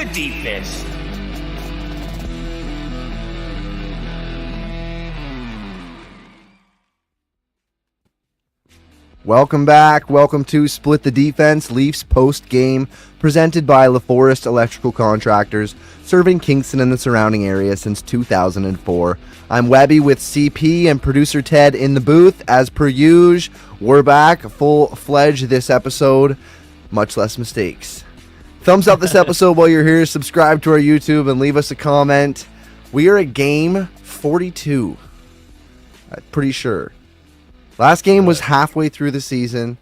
the deepest. Welcome back. Welcome to Split the Defense, Leafs post-game, presented by Laforest Electrical Contractors, serving Kingston and the surrounding area since 2004. I'm Webby with CP and producer Ted in the booth. As per usual, we're back, full-fledged this episode, much less mistakes. Thumbs up this episode while you're here, subscribe to our YouTube, and leave us a comment. We are at game 42, I'm pretty sure. Last game was halfway through the season,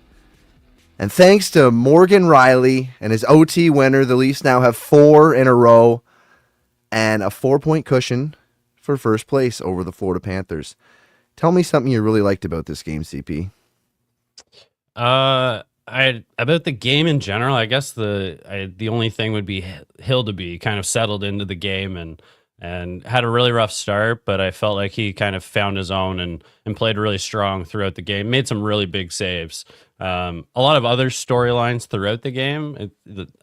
and thanks to Morgan Rielly and his OT winner, the Leafs now have 4 in a row and a 4-point cushion for first place over the Florida Panthers. Tell me something you really liked about this game, CP. About the game in general, I guess the only thing would be Hildeby kind of settled into the game and had a really rough start, but I felt like he kind of found his own and played really strong throughout the game, made some really big saves. A lot of other storylines throughout the game.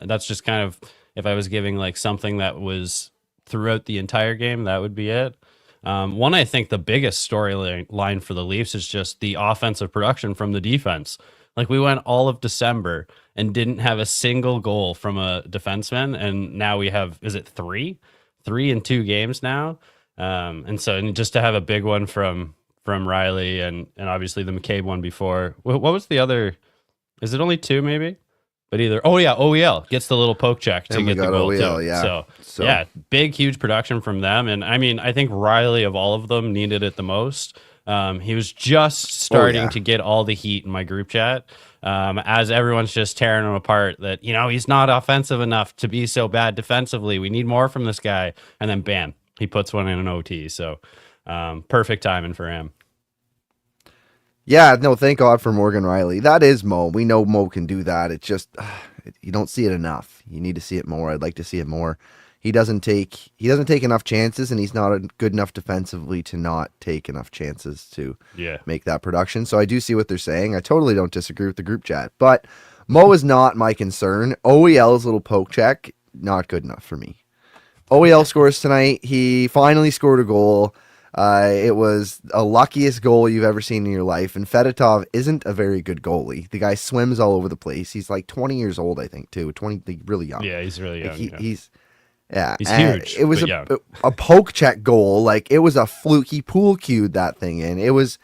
That's just kind of, if I was giving like something that was throughout the entire game, that would be it. One, I think the biggest storyline for the Leafs is just the offensive production from the defense. Like, we went all of December and didn't have a single goal from a defenseman, and now we have, is it 3 in 2 games now? And just to have a big one from Rielly and obviously the McCabe one before. What was the other? Is it only 2 maybe? But either, OEL gets the little poke check to get the goal OEL, too. yeah. So yeah, big, huge production from them. And I mean, I think Rielly of all of them needed it the most. He was just starting to get all the heat in my group chat. As everyone's just tearing him apart, that, he's not offensive enough to be so bad defensively. We need more from this guy. And then bam, he puts one in an OT. So perfect timing for him. Yeah, no, thank God for Morgan Rielly. That is Mo. We know Mo can do that. It's just, you don't see it enough. You need to see it more. I'd like to see it more. He doesn't take enough chances, and he's not good enough defensively to not take enough chances to make that production. So I do see what they're saying. I totally don't disagree with the group chat, but Mo is not my concern. OEL's little poke check, not good enough for me. OEL scores tonight. He finally scored a goal. It was a luckiest goal you've ever seen in your life, and Fedotov isn't a very good goalie. The guy swims all over the place. He's like 20 years old, I think, too. 20, really young. Yeah, he's really young. He's huge. It was a poke check goal. Like, it was a fluke. He pool cued that thing in. It was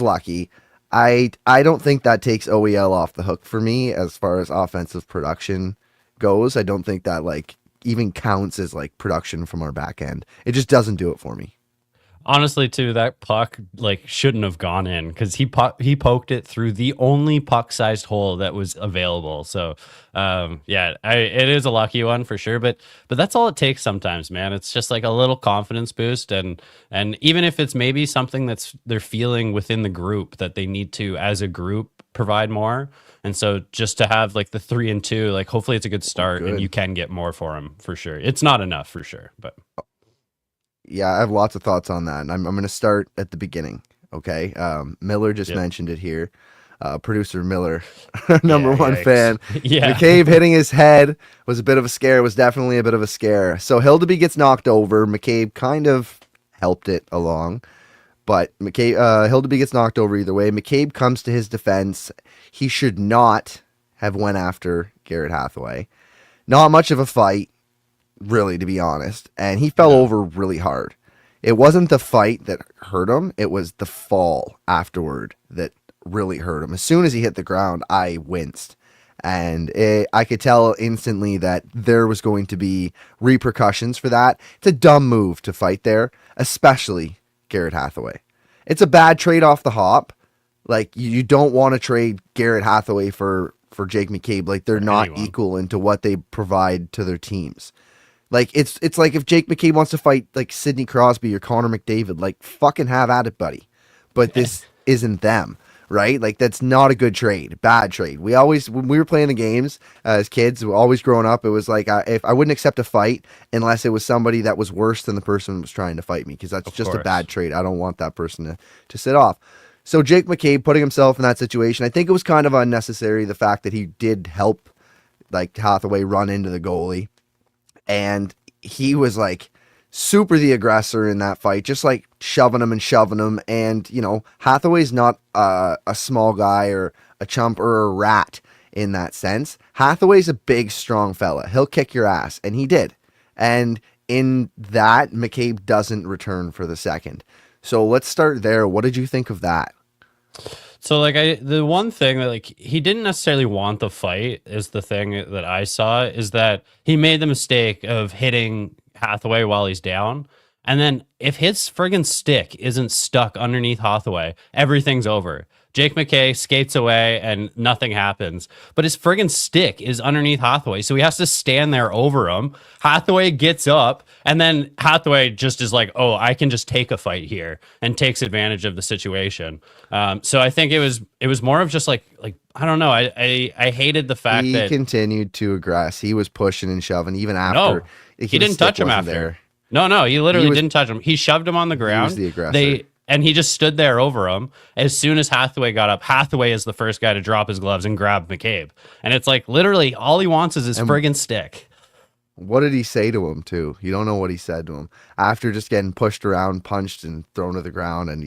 lucky. I don't think that takes OEL off the hook for me as far as offensive production goes. I don't think that even counts as production from our back end. It just doesn't do it for me. Honestly, too, that puck shouldn't have gone in, because he poked it through the only puck-sized hole that was available. So, it is a lucky one for sure. But that's all it takes sometimes, man. It's just like a little confidence boost, and even if it's maybe something they're feeling within the group that they need to, as a group, provide more. And so just to have the 3 and 2, hopefully it's a good start, and you can get more for him for sure. It's not enough for sure, but. Yeah, I have lots of thoughts on that, and I'm going to start at the beginning, okay? Miller just mentioned it here. Producer Miller, number one fan. Yeah. McCabe hitting his head was a bit of a scare. It was definitely a bit of a scare. So Hildeby gets knocked over. McCabe kind of helped it along, but Hildeby gets knocked over either way. McCabe comes to his defense. He should not have went after Garrett Hathaway. Not much of a fight, really, to be honest, and he fell over really hard. It wasn't the fight that hurt him, it was the fall afterward that really hurt him. As soon as he hit the ground, I winced, and I could tell instantly that there was going to be repercussions for that. It's a dumb move to fight there, especially Garrett Hathaway. It's a bad trade off the hop. You don't want to trade Garrett Hathaway for Jake McCabe. They're not equal into what they provide to their teams. It's like if Jake McCabe wants to fight Sidney Crosby or Connor McDavid, fucking have at it, buddy. But this isn't them, right? That's not a good trade. Bad trade. When we were playing the games as kids, always growing up, it was if I wouldn't accept a fight unless it was somebody that was worse than the person who was trying to fight me, because that's just a bad trade. I don't want that person to sit off. So Jake McCabe putting himself in that situation, I think it was kind of unnecessary, the fact that he did help Hathaway run into the goalie. and he was like super the aggressor in that fight, just like shoving him. And Hathaway's not a small guy or a chump or a rat in that sense. Hathaway's a big, strong fella. He'll kick your ass, and he did. And in that, McCabe doesn't return for the second. So let's start there. What did you think of that? So the one thing that he didn't necessarily want the fight is the thing that I saw is that he made the mistake of hitting Hathaway while he's down. And then if his friggin' stick isn't stuck underneath Hathaway, everything's over. Jake McKay skates away and nothing happens. But his friggin' stick is underneath Hathaway, so he has to stand there over him. Hathaway gets up, and then Hathaway just is like, oh, I can just take a fight here, and takes advantage of the situation. So I think it was more of just like I don't know. I hated the fact that he continued to aggress. He was pushing and shoving even after. No, he didn't touch him after. There. No, he literally didn't touch him. He shoved him on the ground. He was the aggressor. And he just stood there over him. As soon as Hathaway got up, Hathaway is the first guy to drop his gloves and grab McCabe. And it's like literally all he wants is his friggin' stick. What did he say to him too? You don't know what he said to him after just getting pushed around, punched, and thrown to the ground. And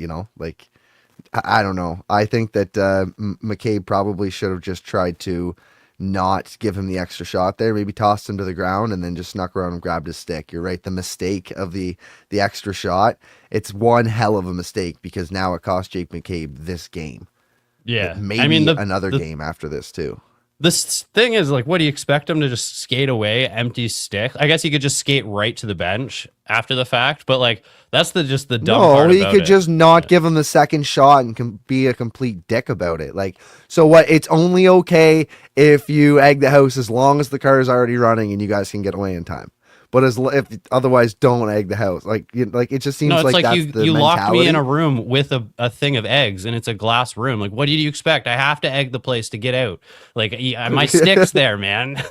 I don't know. I think that McCabe probably should have just tried to not give him the extra shot there, maybe tossed him to the ground and then just snuck around and grabbed his stick. You're right. The mistake of the extra shot, it's one hell of a mistake because now it cost Jake McCabe this game. Yeah. Maybe another game after this too. This thing is what do you expect him to just skate away, empty stick? I guess he could just skate right to the bench after the fact, but that's just the dumb part about it. No, he could just not give him the second shot and be a complete dick about it. So what? It's only okay if you egg the house as long as the car is already running and you guys can get away in time. But if otherwise, don't egg the house. It just seems it's like that's you locked me in a room with a thing of eggs, and it's a glass room. What do you expect? I have to egg the place to get out. My stick's there, man.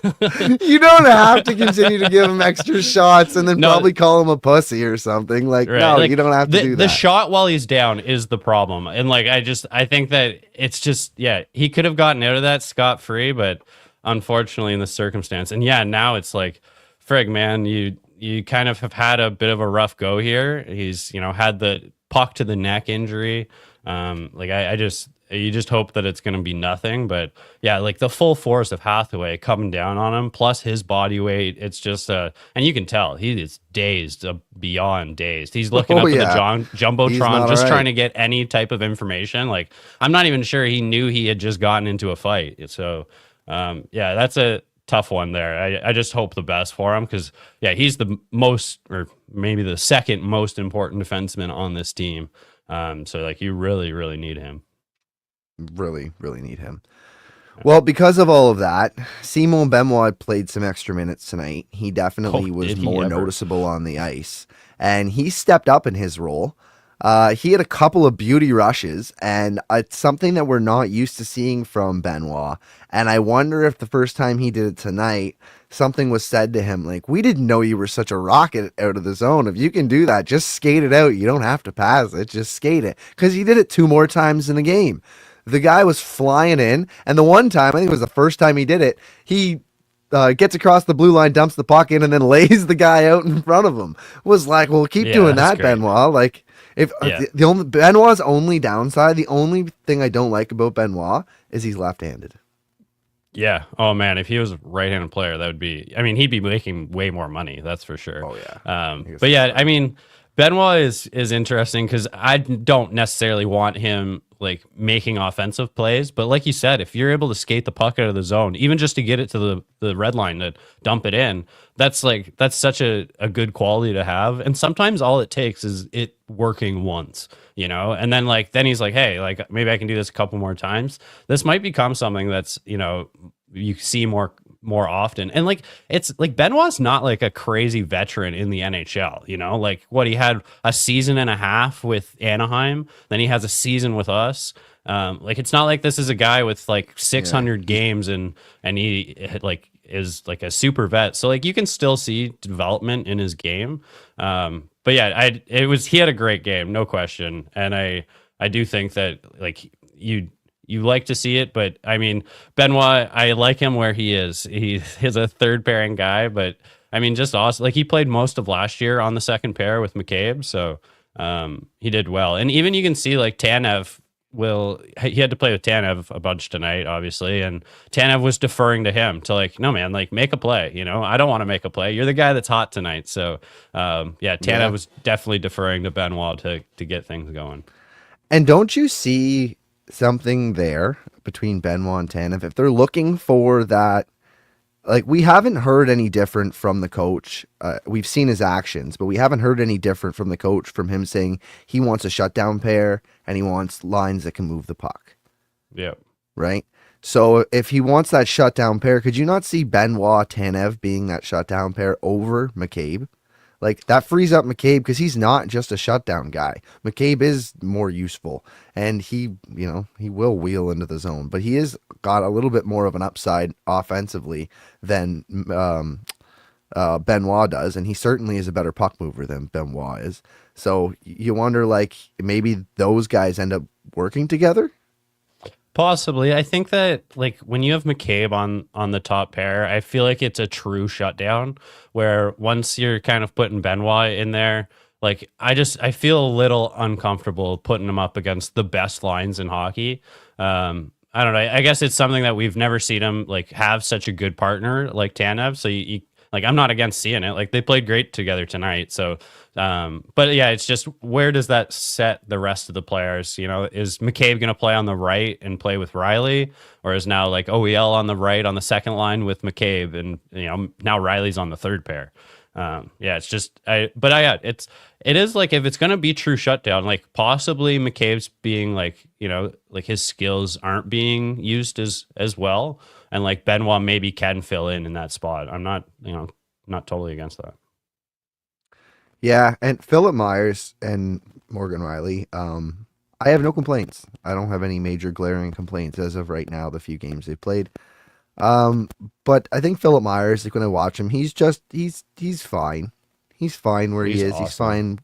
You don't have to continue to give him extra shots and then probably call him a pussy or something. Right. No, you don't have to do that. The shot while he's down is the problem, and I think that it's just he could have gotten out of that scot free, but unfortunately in the circumstance, and now it's frig, man, you kind of have had a bit of a rough go here. He's had the puck to the neck injury. You just hope that it's going to be nothing. But the full force of Hathaway coming down on him, plus his body weight, it's just and you can tell he is dazed, beyond dazed. He's looking up at the jumbotron, just trying to get any type of information. I'm not even sure he knew he had just gotten into a fight. So that's a tough one there. I just hope the best for him because he's the most, or maybe the second most important defenseman on this team. So you really, really need him. Really, really need him. Well, because of all of that, Simon Benoit played some extra minutes tonight. He definitely was more noticeable on the ice, and he stepped up in his role. He had a couple of beauty rushes, and it's something that we're not used to seeing from Benoit. And I wonder if the first time he did it tonight, something was said to him we didn't know you were such a rocket out of the zone. If you can do that, just skate it out. You don't have to pass it, just skate it. Because he did it 2 more times in the game. The guy was flying in, and the one time, I think it was the first time he did it, he gets across the blue line, dumps the puck in, and then lays the guy out in front of him. Was well, keep doing that, great. Benoit. If the only Benoit's only downside, the only thing I don't like about Benoit is he's left-handed. Yeah. Oh man, if he was a right-handed player, that would be. He'd be making way more money. That's for sure. Oh yeah. But Benoit is interesting because I don't necessarily want him making offensive plays, but like you said, if you're able to skate the puck out of the zone, even just to get it to the red line to dump it in, that's such a good quality to have. And sometimes all it takes is it working once, and then then he's hey, maybe I can do this a couple more times. This might become something that's you see more often. And it's Benoit's not a crazy veteran in the NHL, what he had a season and a half with Anaheim, then he has a season with us. It's not this is a guy with 600 games and he is a super vet. So you can still see development in his game. But he had a great game, no question. And I do think that you like to see it, but Benoit, I like him where he is. He's a third pairing guy, but I mean, just awesome. Like he played most of last year on the second pair with McCabe, so he did well. And even you can see like Tanev he had to play with Tanev a bunch tonight, obviously, and Tanev was deferring to him to like, no man, like make a play. I don't want to make a play. You're the guy that's hot tonight. So Tanev was definitely deferring to Benoit to get things going. And don't you see something there between Benoit and Tanev? If they're looking for that, like we haven't heard any different from the coach. We've seen his actions, but we haven't heard any different from the coach from him saying he wants a shutdown pair and he wants lines that can move the puck. Yeah. Right? So if he wants that shutdown pair, could you not see Benoit Tanev being that shutdown pair over McCabe? Like that frees up McCabe because he's not just a shutdown guy. McCabe is more useful and he will wheel into the zone, but he is got a little bit more of an upside offensively than Benoit does. And he certainly is a better puck mover than Benoit is. So you wonder like maybe those guys end up working together. Possibly. I think that like when you have McCabe on the top pair, I feel like it's a true shutdown where once you're kind of putting Benoit in there, like I feel a little uncomfortable putting him up against the best lines in hockey. I don't know. I guess it's something that we've never seen him like have such a good partner like Tanev. So you like I'm not against seeing it. Like they played great together tonight. So but yeah, it's just where does that set the rest of the players? Is McCabe going to play on the right and play with Riley, or is now like OEL on the right on the second line with McCabe, and now Riley's on the third pair? It's just it is like if it's going to be true shutdown, like possibly McCabe's being like like his skills aren't being used as well, and like Benoit maybe can fill in that spot. I'm not not totally against that. Yeah, and Philip Myers and Morgan Riley, I have no complaints. I don't have any major glaring complaints as of right now, the few games they've played. But I think Philip Myers, like when I watch him, he's fine. He's fine where he is. Awesome. He's fine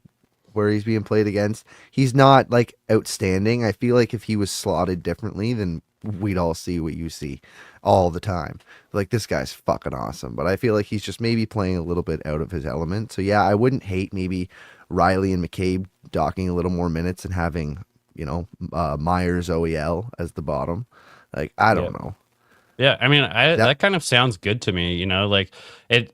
where he's being played against. He's not like outstanding. I feel like if he was slotted differently, then we'd all see what you see all the time. Like this guy's fucking awesome, but I feel like he's just maybe playing a little bit out of his element. So yeah, I wouldn't hate maybe Riley and McCabe docking a little more minutes and having Myers OEL as the bottom. Like I don't know. Yeah, I mean, that kind of sounds good to me. Like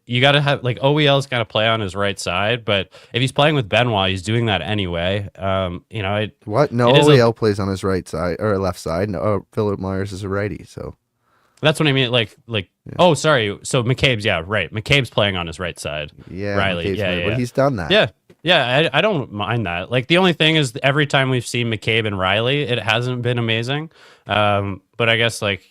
you got to have like OEL's got to play on his right side, but if he's playing with Benoit, he's doing that anyway. What? No, OEL plays on his right side or left side. No, Philip Myers is a righty, so that's what I mean. Like, oh, sorry. So McCabe's right. McCabe's playing on his right side. Yeah, Riley. But he's done that. Yeah. Yeah, I don't mind that. Like the only thing is every time we've seen McCabe and Riley, it hasn't been amazing. But I guess like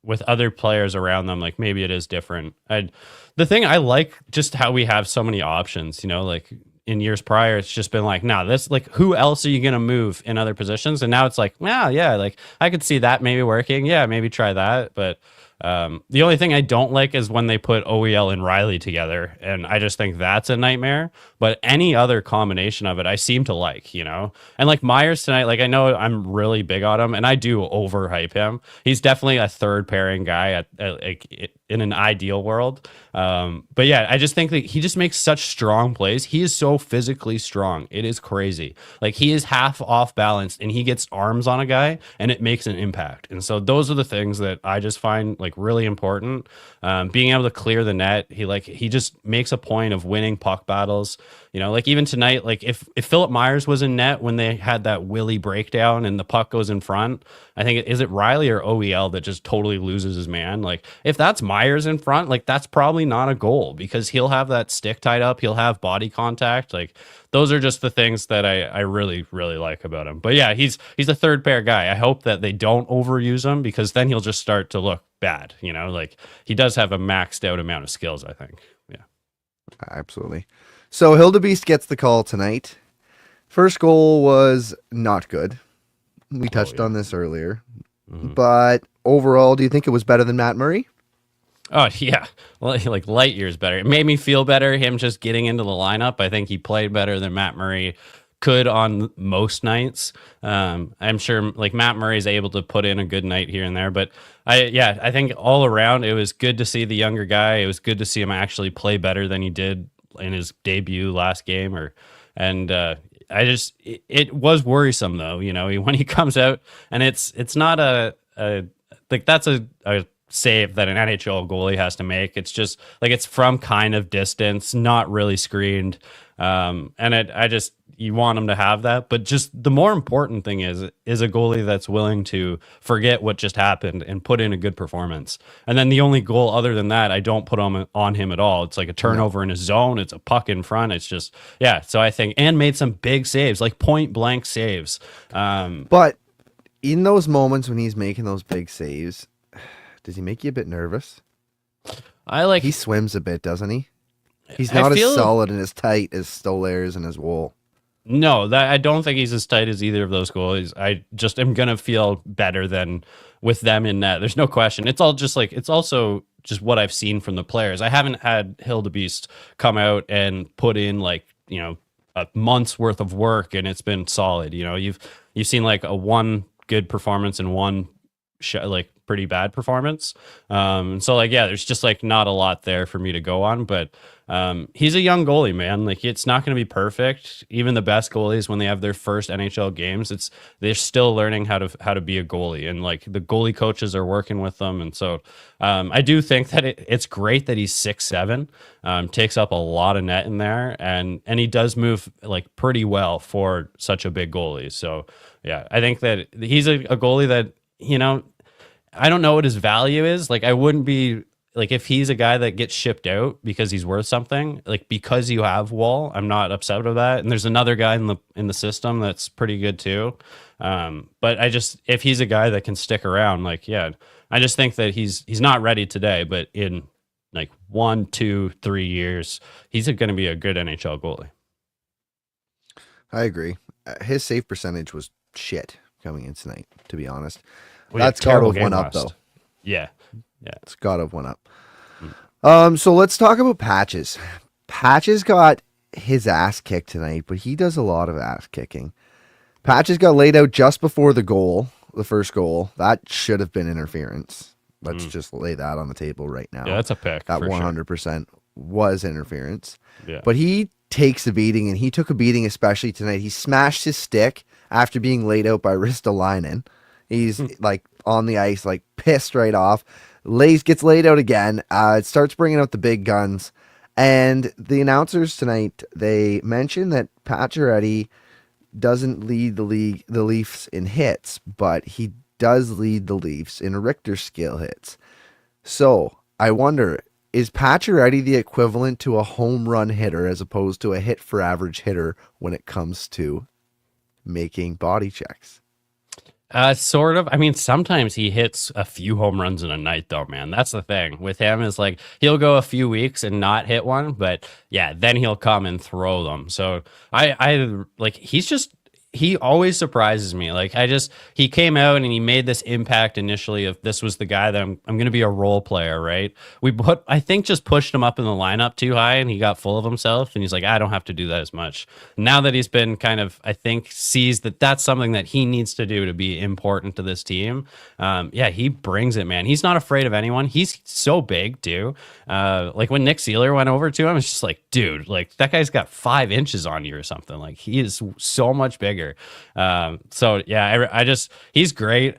with other players around them, like maybe it is different. The thing I like just how we have so many options, like in years prior, it's just been like, this like who else are you going to move in other positions? And now it's like, like I could see that maybe working. Yeah, maybe try that. But the only thing I don't like is when they put OEL and Riley together, and I just think that's a nightmare. But any other combination of it, I seem to like, and like Myers tonight, like I know I'm really big on him, and I do overhype him. He's definitely a third pairing guy in an ideal world. But yeah, I just think that he just makes such strong plays. He is so physically strong. It is crazy. Like he is half off balance and he gets arms on a guy and it makes an impact. And so those are the things that I just find like really important. Being able to clear the net. He just makes a point of winning puck battles. Like even tonight, like if Philip Myers was in net when they had that Willie breakdown and the puck goes in front, I think is it Riley or OEL that just totally loses his man? Like if that's Myers in front, like that's probably not a goal because he'll have that stick tied up. He'll have body contact. Like those are just the things that I really, really like about him. But yeah, he's a third pair guy. I hope that they don't overuse him because then he'll just start to look bad. Like he does have a maxed out amount of skills, I think. Yeah. Absolutely. So Hildebeest gets the call tonight. First goal was not good. We touched on this earlier. Mm-hmm. But overall, do you think it was better than Matt Murray? Oh, yeah. Well, like light years better. It made me feel better, him just getting into the lineup. I think he played better than Matt Murray could on most nights. I'm sure like Matt Murray's able to put in a good night here and there, but I think all around it was good to see the younger guy. It was good to see him actually play better than he did in his debut last game. It was worrisome though, when he comes out and it's not like that's a save that an NHL goalie has to make. It's just like it's from kind of distance, not really screened. You want him to have that, but just the more important thing is a goalie that's willing to forget what just happened and put in a good performance. And then the only goal other than that, I don't put on him at all. It's like a turnover in his zone. It's a puck in front. It's just, yeah. So I think, and made some big saves, like point blank saves. But in those moments when he's making those big saves, does he make you a bit nervous? He swims a bit, doesn't he? He's not as solid and as tight as Stolarz and as Woll. No, I don't think he's as tight as either of those goalies. I just am gonna feel better than with them in net. There's no question. It's also just what I've seen from the players. I haven't had Hildebeest come out and put in a month's worth of work and it's been solid. You've seen like a one good performance and one pretty bad performance. There's just like not a lot there for me to go on, but he's a young goalie, man. Like it's not going to be perfect. Even the best goalies, when they have their first NHL games, they're still learning how to be a goalie, and like the goalie coaches are working with them. And so I do think that it's great that he's 6'7", takes up a lot of net in there, and he does move like pretty well for such a big goalie. So yeah, I think that he's a goalie that, I don't know what his value is. Like I wouldn't be like, if he's a guy that gets shipped out because he's worth something, like because you have Woll, I'm not upset with that. And there's another guy in the system that's pretty good too. But if he's a guy that can stick around, like, yeah, I just think that he's not ready today, but in like 1, 2, 3 years, he's going to be a good NHL goalie. I agree. His save percentage was shit coming in tonight, to be honest. Well, that's got to have went up, though. Yeah. It's got to have went up. So let's talk about Patches. Patches got his ass kicked tonight, but he does a lot of ass kicking. Patches got laid out just before the first goal. That should have been interference. Let's just lay that on the table right now. Yeah, that's a pick. That 100% was interference. Yeah. But he takes a beating, and he took a beating especially tonight. He smashed his stick after being laid out by Ristolainen. He's like on the ice, like pissed right off. Gets laid out again. It starts bringing out the big guns. And the announcers tonight, they mentioned that Pacioretty doesn't lead the Leafs in hits, but he does lead the Leafs in Richter scale hits. So I wonder, is Pacioretty the equivalent to a home run hitter as opposed to a hit for average hitter when it comes to making body checks? Sort of. I mean, sometimes he hits a few home runs in a night, though, man. That's the thing with him, is like he'll go a few weeks and not hit one, but yeah, then he'll come and throw them. So I like, he always surprises me. Like he came out and he made this impact initially of this was the guy that I'm going to be a role player, right? I think just pushed him up in the lineup too high and he got full of himself and he's like, I don't have to do that as much. Now that he's been kind of, I think sees that that's something that he needs to do to be important to this team. He brings it, man. He's not afraid of anyone. He's so big too. Like when Nick Seeler went over to him, it's just like, dude, like that guy's got 5 inches on you or something. Like he is so much bigger. He's great.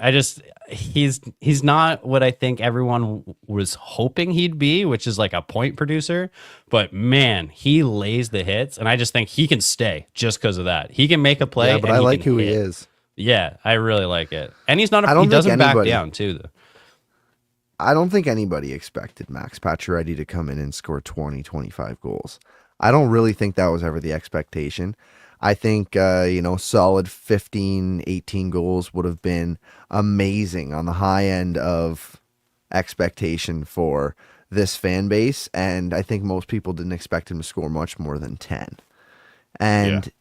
He's not what I think everyone was hoping he'd be, which is like a point producer, but man, he lays the hits and I just think he can stay just because of that. He can make a play. Yeah, but I like who he is. Yeah, I really like it. And he's not, he doesn't back down too, though. I don't think anybody expected Max Pacioretty to come in and score 20, 25 goals. I don't really think that was ever the expectation. I think, solid 15, 18 goals would have been amazing on the high end of expectation for this fan base. And I think most people didn't expect him to score much more than 10. And,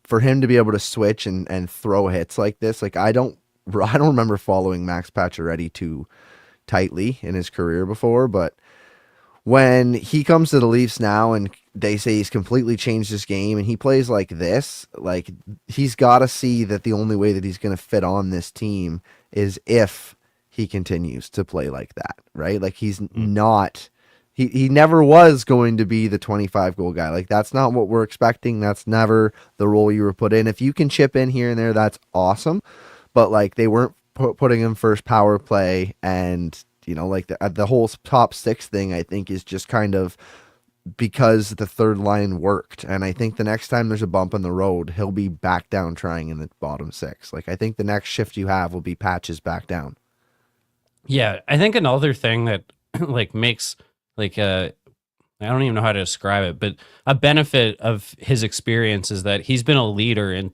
for him to be able to switch and throw hits like this, like I don't remember following Max Pacioretty too tightly in his career before, but when he comes to the Leafs now and they say he's completely changed his game and he plays like this, like he's got to see that the only way that he's going to fit on this team is if he continues to play like that, right? Like he's not, he never was going to be the 25 goal guy. Like that's not what we're expecting. That's never the role you were put in. If you can chip in here and there, that's awesome. But like they weren't putting him first power play, and you know, like the whole top six thing, I think is just kind of because the third line worked. And I think the next time there's a bump in the road, he'll be back down trying in the bottom six. Like I think the next shift you have will be Patches back down. Yeah, I think another thing that like makes like I don't even know how to describe it, but a benefit of his experience is that he's been a leader in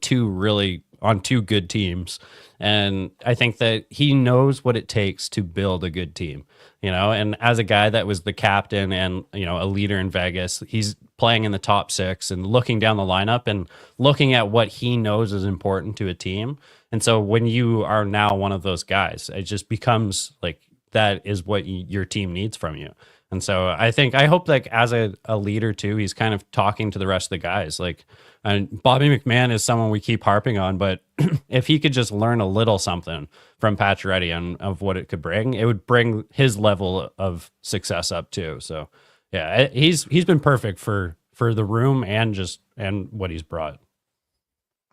on two good teams. And I think that he knows what it takes to build a good team, you know, and as a guy that was the captain and, you know, a leader in Vegas, he's playing in the top six and looking down the lineup and looking at what he knows is important to a team. And so when you are now one of those guys, it just becomes like, that is what your team needs from you. And so I hope like as a leader too, he's kind of talking to the rest of the guys. Like, and Bobby McMahon is someone we keep harping on, but if he could just learn a little something from Pacioretty and of what it could bring, it would bring his level of success up too. So yeah, he's been perfect for the room and what he's brought.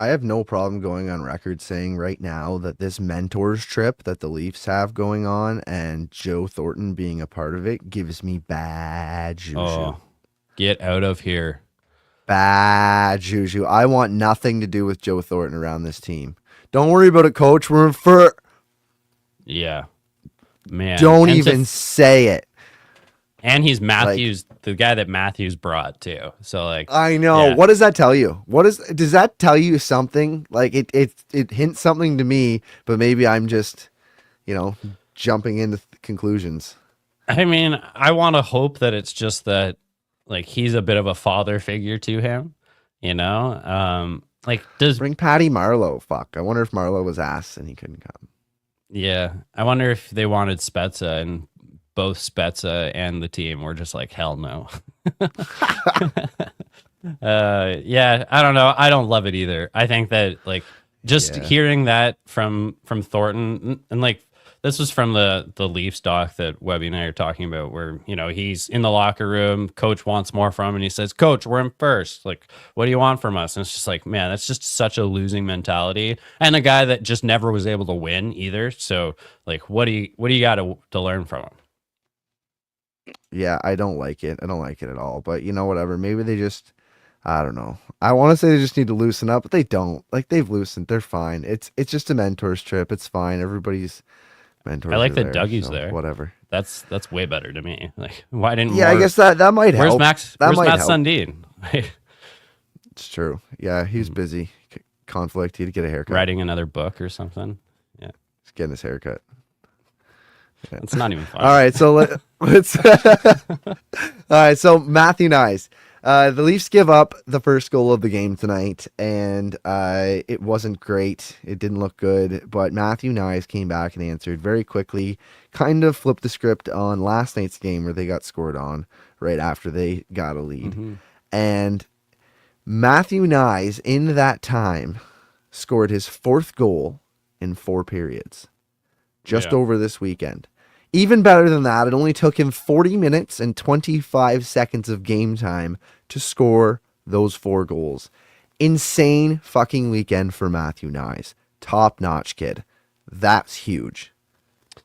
I have no problem going on record saying right now that this mentors trip that the Leafs have going on and Joe Thornton being a part of it gives me bad juju. Oh, get out of here. Bad juju. I want nothing to do with Joe Thornton around this team. Don't worry about it, coach. We're in for. Yeah. Man. Don't even say it. And he's Matthews, the guy that Matthews brought too. So like, I know. Yeah. What does that tell you? Does that tell you something? Like it hints something to me, but maybe I'm just, you know, jumping into conclusions. I mean, I want to hope that it's just that like he's a bit of a father figure to him, you know? Like bring Patty Marleau. Fuck. I wonder if Marleau was asked and he couldn't come. Yeah. I wonder if they wanted Spezza and both Spezza and the team were just like, hell no. Yeah, I don't know. I don't love it either. I think that like just hearing that from Thornton and like this was from the Leafs doc that Webby and I are talking about where, you know, he's in the locker room, coach wants more from him and he says, coach, we're in first. Like, what do you want from us? And it's just like, man, that's just such a losing mentality. And a guy that just never was able to win either. So like, what do you got to learn from him? Yeah, I don't like it. I don't like it at all. But, you know, whatever. Maybe they just, I don't know. I want to say they just need to loosen up, but they don't. Like, they've loosened. They're fine. It's just a mentors trip. It's fine. Everybody's mentors. I like that there, Dougie's so there. Whatever. That's way better to me. Like, why didn't I guess that might help. Where's Matt Sundin? It's true. Yeah, he's busy. Conflict. He'd get a haircut. Writing another book or something. Yeah. He's getting his haircut. Yeah. It's not even fun. All right, so let's. All right, so Matthew Nyes. The Leafs give up the first goal of the game tonight, and it wasn't great. It didn't look good, but Matthew Nyes came back and answered very quickly, kind of flipped the script on last night's game where they got scored on right after they got a lead. Mm-hmm. And Matthew Nyes, in that time, scored his fourth goal in 4 periods, just over this weekend. Even better than that, it only took him 40 minutes and 25 seconds of game time to score those 4 goals. Insane fucking weekend for Matthew Nyes. Top-notch kid. That's huge.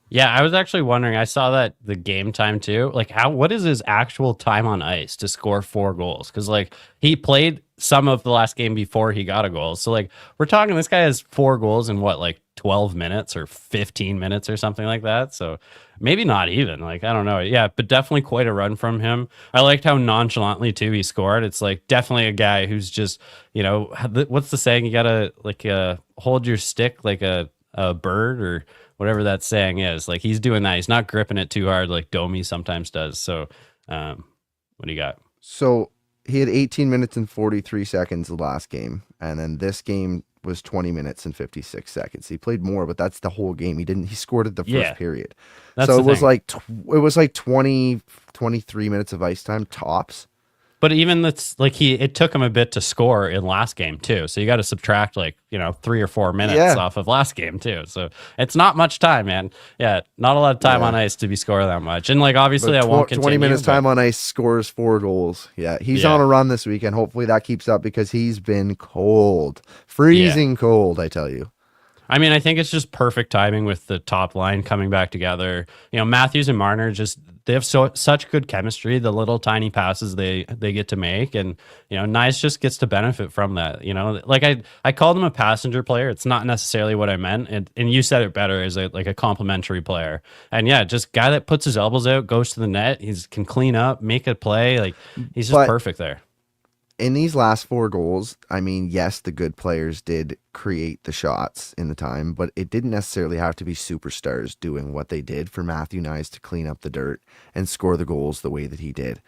Yeah, I was actually wondering, I saw that the game time too. Like, what is his actual time on ice to score 4 goals? Because, like, he played some of the last game before he got a goal. So, like, we're talking, this guy has 4 goals in what, like, 12 minutes or 15 minutes or something like that. So, maybe not even. Like, I don't know. Yeah, but definitely quite a run from him. I liked how nonchalantly, too, he scored. It's, like, definitely a guy who's just, you know, what's the saying? You got to, like, hold your stick like a bird or whatever that saying is. Like, he's doing that. He's not gripping it too hard like Domi sometimes does. So, what do you got? So, he had 18 minutes and 43 seconds the last game. And then this game, was 20 minutes and 56 seconds. He played more, but that's the whole game. He scored at the first period. That's so it was like 20, 23 minutes of ice time tops. But even that's like it took him a bit to score in last game too. So you got to subtract 3 or 4 minutes off of last game too. So it's not much time, man. Yeah, not a lot of time on ice to be scoring that much. And obviously I won't continue. 20 minutes time on ice, scores 4 goals. Yeah, he's on a run this weekend. Hopefully that keeps up because he's been cold, freezing cold. I tell you. I mean, I think it's just perfect timing with the top line coming back together. Matthews and Marner they have such good chemistry. The little tiny passes they get to make, and Nice just gets to benefit from that. I called him a passenger player. It's not necessarily what I meant, and you said it better as a complimentary player. And just guy that puts his elbows out, goes to the net. He can clean up, make a play. He's just perfect there. In these last 4 goals, I mean, yes, the good players did create the shots in the time, but it didn't necessarily have to be superstars doing what they did for Matthew Knies to clean up the dirt and score the goals the way that he did.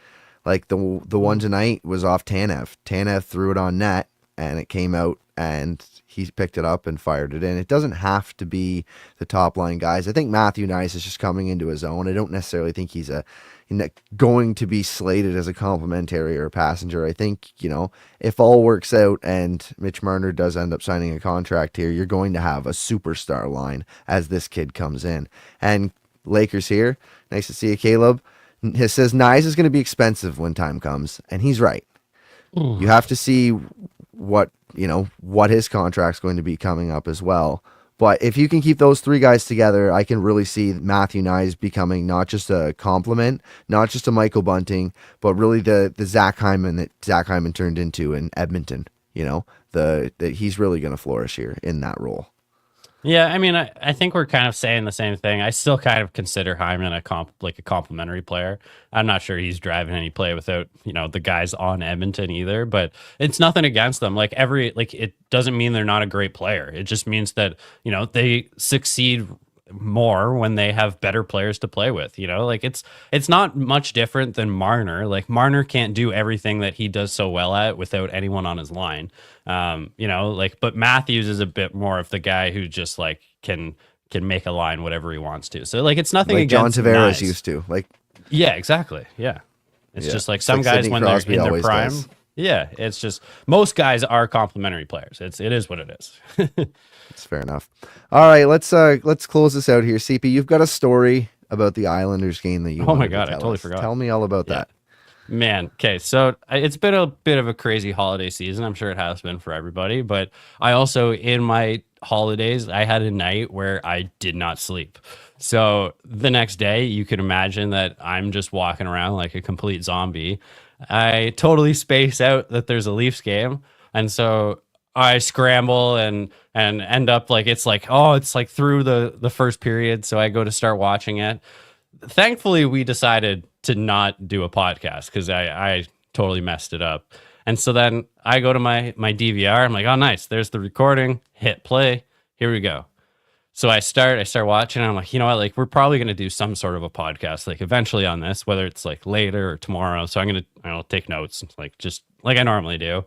Like the one tonight was off Tanev. Tanev threw it on net, and it came out, and he picked it up and fired it in. It doesn't have to be the top line guys. I think Matthew Knies is just coming into his own. I don't necessarily think he's going to be slated as a complimentary or a passenger. I think, if all works out and Mitch Marner does end up signing a contract here, you're going to have a superstar line as this kid comes in. And Lakers here, nice to see you, Caleb. He says Knies is going to be expensive when time comes, and he's right. Ooh. You have to see what his contract's going to be coming up as well. But if you can keep those 3 guys together, I can really see Matthew Knies becoming not just a compliment, not just a Michael Bunting, but really the Zach Hyman that Zach Hyman turned into in Edmonton. That he's really going to flourish here in that role. Yeah, I mean, I think we're kind of saying the same thing. I still kind of consider Hyman a complimentary player. I'm not sure he's driving any play without, the guys on Edmonton either, but it's nothing against them. It doesn't mean they're not a great player. It just means that, they succeed more when they have better players to play with. It's not much different than Marner. Marner can't do everything that he does so well at without anyone on his line. But Matthews is a bit more of the guy who just can make a line whatever he wants to. So it's nothing against John Tavares used to. Yeah, exactly. Yeah. It's just some guys when Crosby they're in their prime. Does. Yeah, it's just most guys are complimentary players. It is what it is. That's fair enough. All right, let's close this out here. CP, you've got a story about the Islanders game that you. Oh my god, I totally forgot. Tell me all about that. Man, okay, so it's been a bit of a crazy holiday season. I'm sure it has been for everybody, but I also, in my holidays, I had a night where I did not sleep. So the next day, you can imagine that I'm just walking around like a complete zombie. I totally space out that there's a Leafs game, and so I scramble and end up it's through the first period, so I go to start watching it. Thankfully, we decided to not do a podcast because I totally messed it up. And so then I go to my DVR. I'm like, oh, nice. There's the recording. Hit play. Here we go. So I start watching. And I'm like, you know what? We're probably going to do some sort of a podcast eventually on this, whether it's later or tomorrow. So I'll take notes just like I normally do.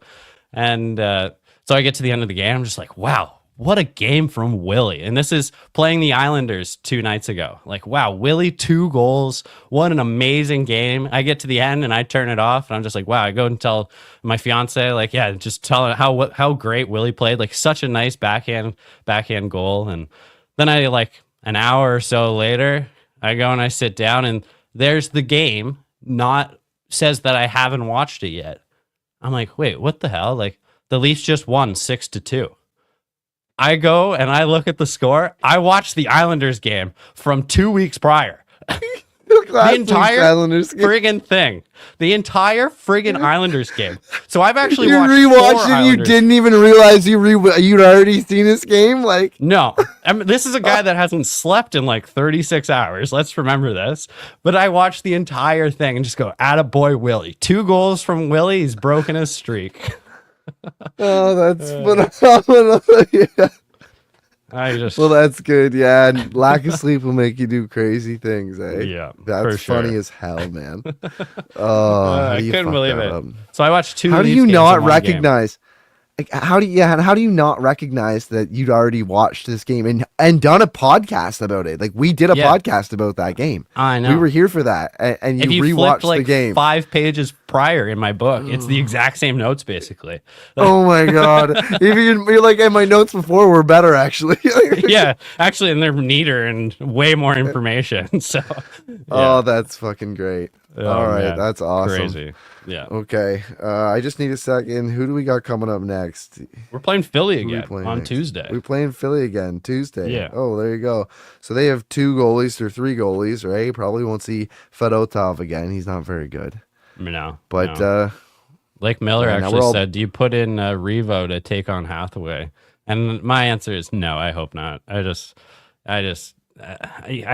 And so I get to the end of the game. I'm just like, wow. What a game from Willie. And this is playing the Islanders 2 nights ago. Wow, Willie, 2 goals. What an amazing game. I get to the end and I turn it off. And I'm just like, wow, I go and tell my fiance, just tell her how great Willie played. Such a nice backhand goal. And then an hour or so later, I go and I sit down and there's the game says that I haven't watched it yet. I'm like, wait, what the hell? The Leafs just won 6-2. I go and I look at the score. I watched the Islanders game from 2 weeks prior. The entire friggin' thing. The entire friggin' Islanders game. So I've actually watched rewatched it. You didn't even realize you'd already seen this game. No, this is a guy that hasn't slept in 36 hours. Let's remember this. But I watched the entire thing and just go, attaboy Willie. 2 goals from Willie. He's broken his streak. Oh, that's phenomenal. Yeah. Well, that's good. Yeah, and lack of sleep will make you do crazy things, eh? Yeah, that's funny as hell, man. Oh, I couldn't believe it. So I watched 2. How do you not recognize? Like, how do you not recognize that you'd already watched this game and done a podcast about it? Like, we did a podcast about that game. I know. We were here for that, and if you rewatched flipped like the game 5 pages prior in my book, it's the exact same notes basically. Oh my god! Even you're like, and my notes before were better actually. Yeah, actually, and they're neater and way more information. So, oh, that's fucking great. All right, man. that's awesome. Crazy. Yeah. Okay, I just need a second. Who do we got coming up next? We're playing Philly Who we again playing on next? Tuesday. We're playing Philly again Tuesday. Yeah. Oh, there you go. So they have 2 goalies or 3 goalies, right? Probably won't see Fedotov again. He's not very good. No. But no. Lake Miller yeah, now actually we're all- said, "Do you put in Revo to take on Hathaway?" And my answer is no. I hope not. I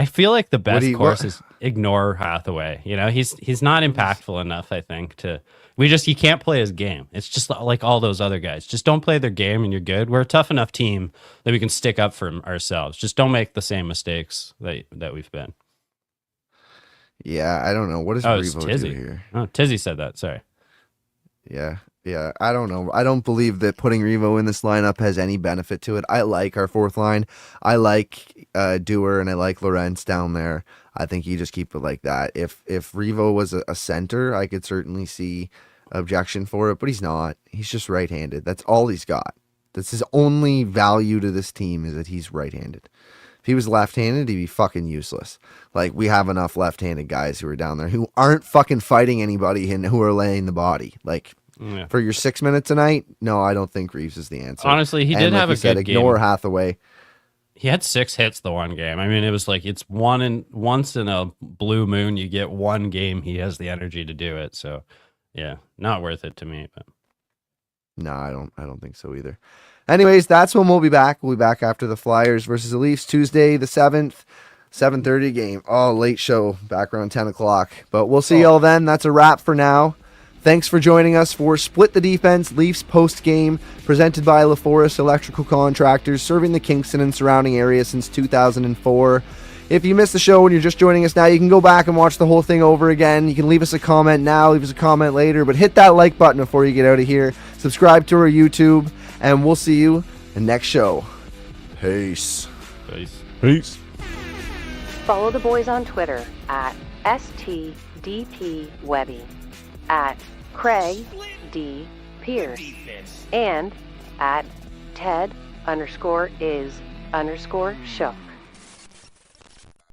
feel like the best course is ignore Hathaway. You know, he's not impactful enough. I think he can't play his game. It's just like all those other guys. Just don't play their game, and you're good. We're a tough enough team that we can stick up for ourselves. Just don't make the same mistakes that we've been. Yeah, I don't know. What does It's Revo do Tizzy. here? Oh, Tizzy said that. Sorry. Yeah, I don't know. I don't believe that putting Revo in this lineup has any benefit to it. I like our 4th line. I like Dewar and I like Lorentz down there. I think you just keep it like that. If Revo was a center, I could certainly see objection for it, but he's not. He's just right-handed. That's all he's got. That's his only value to this team, is that he's right-handed. If he was left-handed, he'd be fucking useless. Like, we have enough left-handed guys who are down there who aren't fucking fighting anybody and who are laying the body. Like, for your 6 minutes a night, no, I don't think Reeves is the answer. Honestly, he did have a good game. Ignore Hathaway. He had 6 hits the one game. I mean, it was like once in a blue moon you get one game he has the energy to do it. So, yeah, not worth it to me. But no, I don't think so either. Anyways, that's when we'll be back. We'll be back after the Flyers versus the Leafs, Tuesday the 7th, 7:30 game. Oh, late show, back around 10 o'clock. But we'll see y'all then. That's a wrap for now. Thanks for joining us for Split the Defense Leafs post game, presented by Laforest Electrical Contractors, serving the Kingston and surrounding area since 2004. If you missed the show and you're just joining us now, you can go back and watch the whole thing over again. You can leave us a comment now, leave us a comment later, but hit that like button before you get out of here. Subscribe to our YouTube, and we'll see you in the next show. Peace. Peace. Follow the boys on Twitter at STDPWebby, at Craig D. Pearce, and at Ted_is_show.